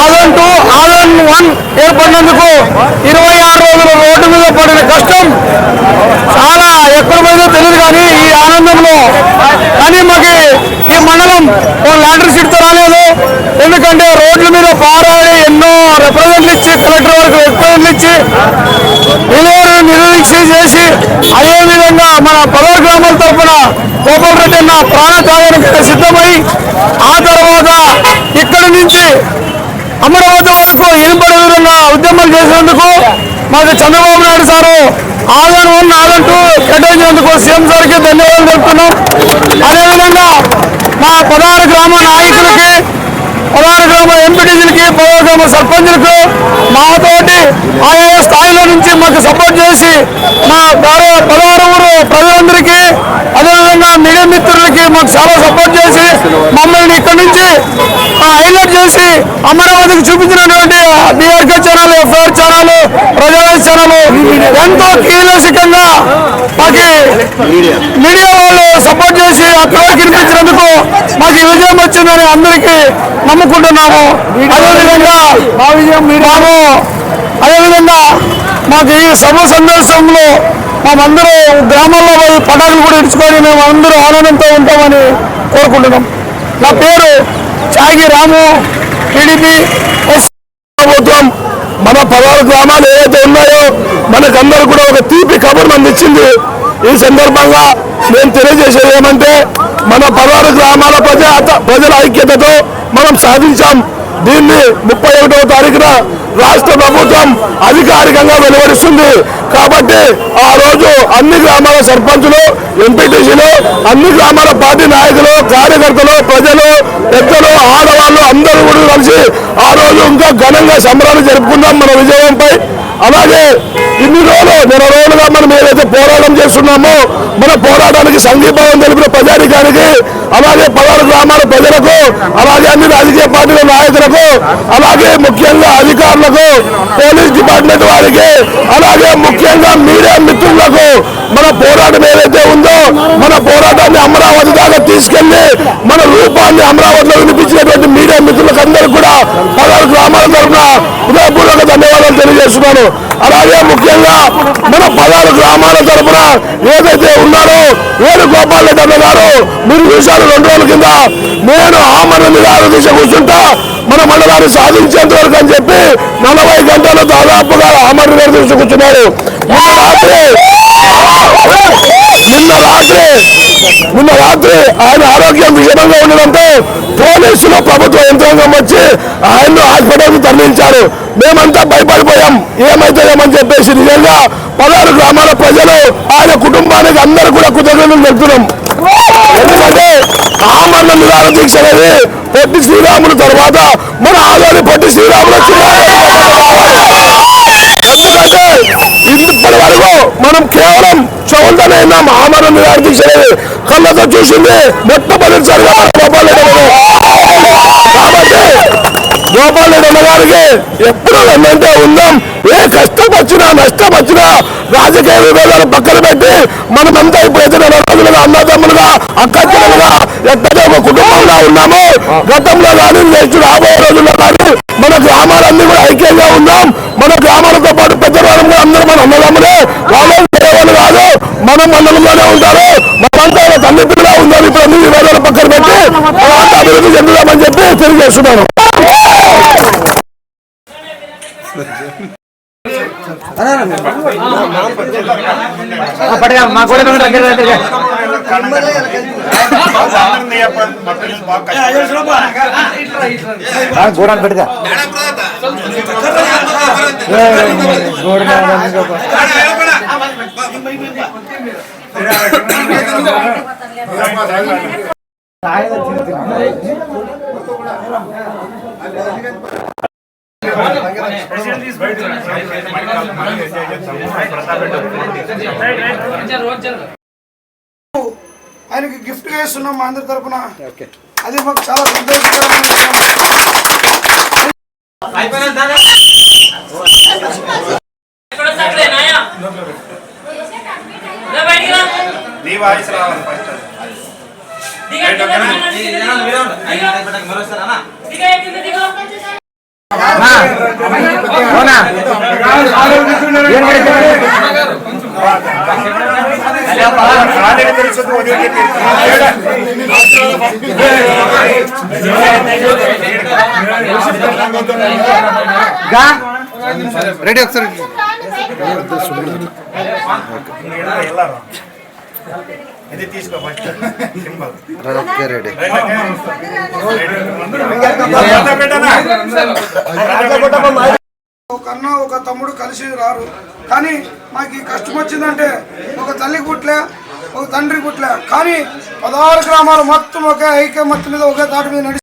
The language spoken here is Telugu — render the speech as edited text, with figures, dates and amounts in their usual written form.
ఆగన్ 2 ఆగన్ 1 ఏర్పడినందుకు 26 రోజుల రోడ్డు మీద పడిన కష్టం చాలా ఎక్కడ పోయిందో తెలియదు. కానీ ఈ ఆనందంలో కానీ మాకు ఈ మండలం లాటరీ సీట్తో రాలేదు. ఎందుకంటే రోడ్ల మీద పారాడి ఎన్నో రిప్రజెంట్లు ఇచ్చి కలెక్టర్ వరకు రిప్రజెంట్లు ఇచ్చి నిరీక్ష చేసి అదేవిధంగా మన 16 గ్రామాల తరఫున గోపాల్ రెడ్డి అన్న ప్రాణత్యాగానికి సిద్ధమై ఆ తర్వాత ఇక్కడి నుంచి అమరావతి వరకు ఇనుపడే విధంగా ఉద్యమాలు చేసినందుకు మాకు చంద్రబాబు నాయుడు సారు ఆగన్ 1 ఆగన్ 2 కేటాయించినందుకు సీఎం సార్కి ధన్యవాదాలు తెలుపుతున్నాం. అదేవిధంగా మా 16 గ్రామ నాయకులకి 16 గ్రామ ఎంపీటీసీలకి 16 గ్రామ సర్పంచులకు మాతోటి ఆయా స్థాయిలో నుంచి మాకు సపోర్ట్ చేసి మా 16 ఊరు ప్రజలందరికీ అదేవిధంగా మీడియా మిత్రులకి మాకు చాలా సపోర్ట్ చేసి మమ్మల్ని ఇక్కడ నుంచి హైలైట్ చేసి అమరావతికి చూపించినటువంటి BRK channel, FIR channel, Prajavesh channel ఎంతో కీలకంగా మాకు మీడియా వాళ్ళు సపోర్ట్ చేసి అక్కడ వినిపించినందుకు మాకు విజయం వచ్చిందని అందరికీ నమ్ముకుంటున్నాము. అదేవిధంగా మాకు ఈ సభ సందర్శంలో మేమందరూ గ్రామాల్లో పోయి పటాకులు కూడా ఇచ్చుకొని మేము అందరూ ఆనందంతో ఉంటామని కోరుకుంటున్నాం. నా పేరు చాగి రాము, టీడీపీ. ప్రభుత్వం మన 16 గ్రామాలు ఏవైతే ఉన్నాయో మనకందరూ కూడా ఒక తీపి కబురు అందించింది. ఈ సందర్భంగా మేము తెలియజేసేది ఏమంటే మన 16 గ్రామాల ప్రజల ఐక్యతతో మనం సాధించాం. దీన్ని 31వ తారీఖున రాష్ట్ర ప్రభుత్వం అధికారికంగా వెలువరిస్తుంది. కాబట్టి ఆ రోజు అన్ని గ్రామాల సర్పంచులు, ఎంపీటీసీలు, అన్ని గ్రామాల పార్టీ నాయకులు, కార్యకర్తలు, ప్రజలు, పెద్దలు, ఆడవాళ్ళు అందరూ కూడా కలిసి ఆ రోజు ఇంకా ఘనంగా సంబరాలు జరుపుకుందాం మన విజయంపై. అలాగే ఇన్ని నెల రోజులుగా మనం ఏదైతే పోరాటం చేస్తున్నామో మన పోరాటానికి సంఘీభావం తెలిపిన ప్రజానికానికి, అలాగే 16 గ్రామాల ప్రజలకు, అలాగే అన్ని రాజకీయ పార్టీల నాయకులకు, అలాగే ముఖ్యంగా అధికారులకు, పోలీస్ డిపార్ట్మెంట్ వారికి, అలాగే ముఖ్యంగా మీడియా మిత్రులకు మన పోరాటం ఏదైతే ఉందో మన పోరాటాన్ని అమరావతి దాకా తీసుకెళ్లి మన రూపాన్ని అమరావతిలో వినిపించినటువంటి మీడియా మిత్రులకు అందరికీ కూడా 16 గ్రామాల తరఫున హృదయపూర్వక ధన్యవాదాలు తెలియజేస్తున్నాను. అలాగే ముఖ్యంగా మన 16 గ్రామాల తరఫున ఏదైతే ఉన్నారో వేణుగోపాల్ రెడ్డి అన్న గారు మీరు చూశారు 2 రోజుల కింద నేను ఆమరణ నిరాహార దీక్ష కూర్చుంటా మన మండలాన్ని సాధించేంత వరకు అని చెప్పి 40 గంటలు దాదాపుగా ఆమరణ నిరాహార దీక్ష కూర్చున్నారు. నిన్న రాత్రి ఆయన ఆరోగ్యం విషమంగా ఉండడంతో పోలీసులు ప్రభుత్వ యంత్రాంగం వచ్చి ఆయన్ను హాస్పిటల్కి తరలించారు. మేమంతా భయపడిపోయాం ఏమైతుందేమని చెప్పేసి. నిజంగా 16 గ్రామాల ప్రజలు ఆయన కుటుంబానికి అందరూ కూడా కృతజ్ఞతలు తెలుపుతున్నాం. ఎందుకంటే ఆమరణ నిరాహార దీక్ష అనేది పొట్టి శ్రీరాములు తర్వాత మన ఆదోని పొట్టి శ్రీరాములు ఎందుకంటే ఇప్పటి వరకు మనం కేవలం చౌల్తోనే విన్నాం. ఆమరణ నిరాహార దీక్ష అనేది కళ్ళతో చూసింది మొట్టమొదటిసారిగా గోపాల్ రెడ్డి కాబట్టి గోపాల్ రెడ్డి అన్న గారికి ఎప్పుడు వెన్నంటే ఉందాం. ఏ కష్టం వచ్చినా నష్టం వచ్చినా రాజకీయ విభేదాలు పక్కన పెట్టి మనమంతా ఇప్పుడైతే 4 రోజులుగా అన్నదమ్ములుగా అక్కచెల్లెలుగా ఎక్కడో ఒక కుటుంబంగా ఉన్నాము. గతంలో కానీ నెక్స్ట్ రాబోయే రోజుల్లో కానీ మన గ్రామాలన్నీ కూడా ఐక్యంగా ఉందాం. మన గ్రామాలతో పాటు పెద్దవాళ్ళం కూడా అందరూ మన అన్నదమ్ములే, వాళ్ళు వాళ్ళు కాదు మన మండలంలోనే ఉంటారు. మనంతా తల్లి పిల్లగా ఉందాం. ఇప్పుడు అన్ని విభేదాలు పక్కన పెట్టి అభివృద్ధి చెందుదామని చెప్పి తెలియజేస్తున్నాను. గోడ పెడతా గోడ ఆయనకి గిఫ్ట్ గా ఇస్తున్నాం మా అందరి తరఫున. అది మాకు చాలా సంతోషకరమైన రెడీ ఒకసారి ఇది తీసుకో ఫస్ట్ ఓకే రెడీ ఒక అన్న ఒక తమ్ముడు కలిసి రారు, కానీ మాకు ఈ కష్టం వచ్చిందంటే ఒక తల్లి పుట్లే ఒక తండ్రి పుట్లే, కానీ 16 గ్రామాలు మొత్తం ఒకే ఐక్యమత్యం మీద ఒకే తాటి మీద